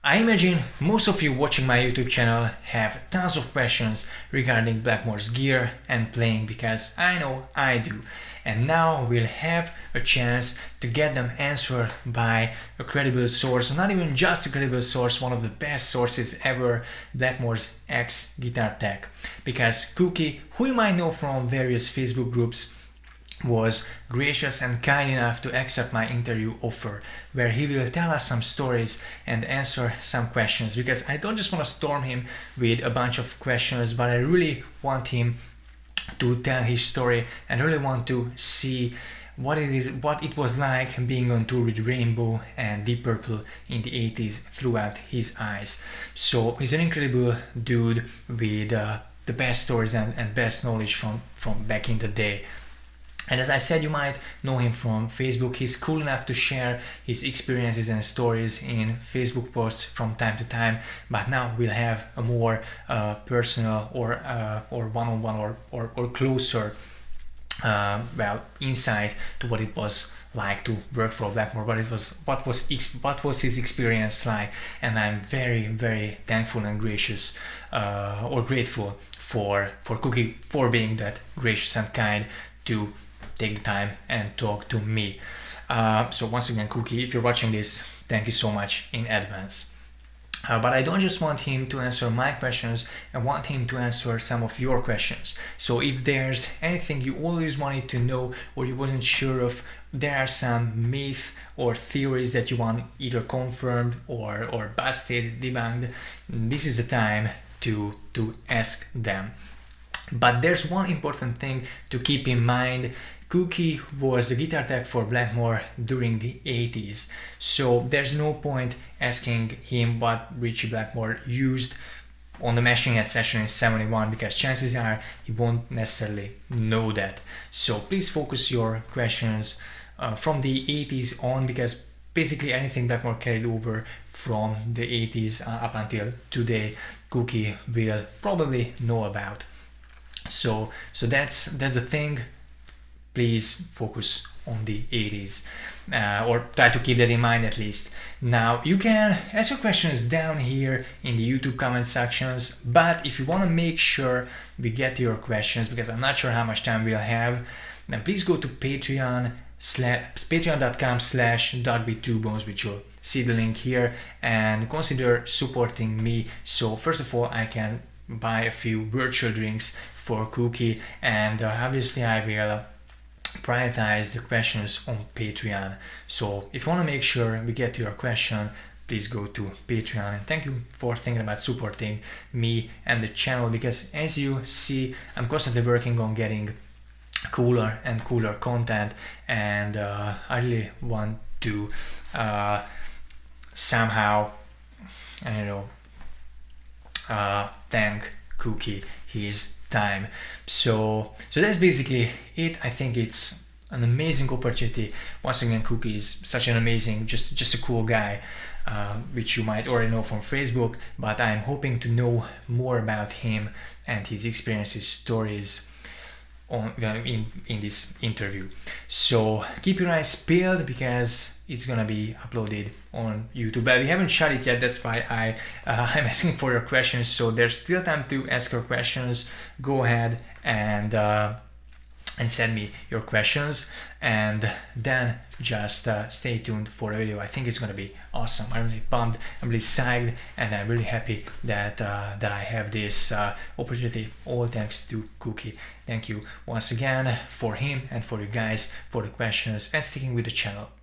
I imagine most of you watching my YouTube channel have tons of questions regarding Blackmore's gear and playing, because I know I do. And now we'll have a chance to get them answered by a credible source, not even just a credible source, one of the best sources ever, Blackmore's Ex Guitar Tech. Because Cookie, who you might know from various Facebook groups, was gracious and kind enough to accept my interview offer, where he will tell us some stories and answer some questions, because I don't just want to storm him with a bunch of questions, but I really want him to tell his story and really want to see what it was like being on tour with Rainbow and Deep Purple in the 80s throughout his eyes. So he's an incredible dude with the best stories and best knowledge from back in the day. And as I said, you might know him from Facebook. He's cool enough to share his experiences and stories in Facebook posts from time to time, but now we'll have a more personal or one-on-one or closer insight to what it was like to work for Blackmore, what was his experience like. And I'm very, very thankful and gracious or grateful for Cookie for being that gracious and kind to take the time and talk to me. So once again, Cookie, if you're watching this, thank you so much in advance. But I don't just want him to answer my questions, I want him to answer some of your questions. So if there's anything you always wanted to know or you wasn't sure of, there are some myths or theories that you want either confirmed or busted, debunked, this is the time to ask them. But there's one important thing to keep in mind. Cookie was the guitar tech for Blackmore during the 80s, so there's no point asking him what Richie Blackmore used on the Machine Head session in 71, because chances are he won't necessarily know that. So please focus your questions from the 80s on, because basically anything Blackmore carried over from the 80s up until today, Cookie will probably know about. So that's the thing. Please focus on the 80s, or try to keep that in mind at least. Now you can ask your questions down here in the YouTube comment sections, but if you want to make sure we get to your questions, because I'm not sure how much time we'll have, then please go to patreon.com/dogbeat2bones, which you'll see the link here, and consider supporting me. So first of all, I can buy a few virtual drinks for Cookie, and obviously I will prioritize the questions on Patreon. So if you want to make sure we get to your question, please go to Patreon. And thank you for thinking about supporting me and the channel, because as you see, I'm constantly working on getting cooler and cooler content, and I really want to somehow, I don't know, thank Cookie his time. So that's basically it. I think it's an amazing opportunity. Once again, Cookie is such an amazing, just a cool guy, which you might already know from Facebook, but I'm hoping to know more about him and his experiences, stories in this interview. So keep your eyes peeled, because it's gonna be uploaded on YouTube. But we haven't shot it yet, that's why I'm asking for your questions. So there's still time to ask your questions. Go ahead and send me your questions, and then just stay tuned for the video. I think it's gonna be awesome. I'm really pumped, I'm really psyched, and I'm really happy that I have this opportunity, all thanks to Cookie. Thank you once again for him and for you guys for the questions and sticking with the channel.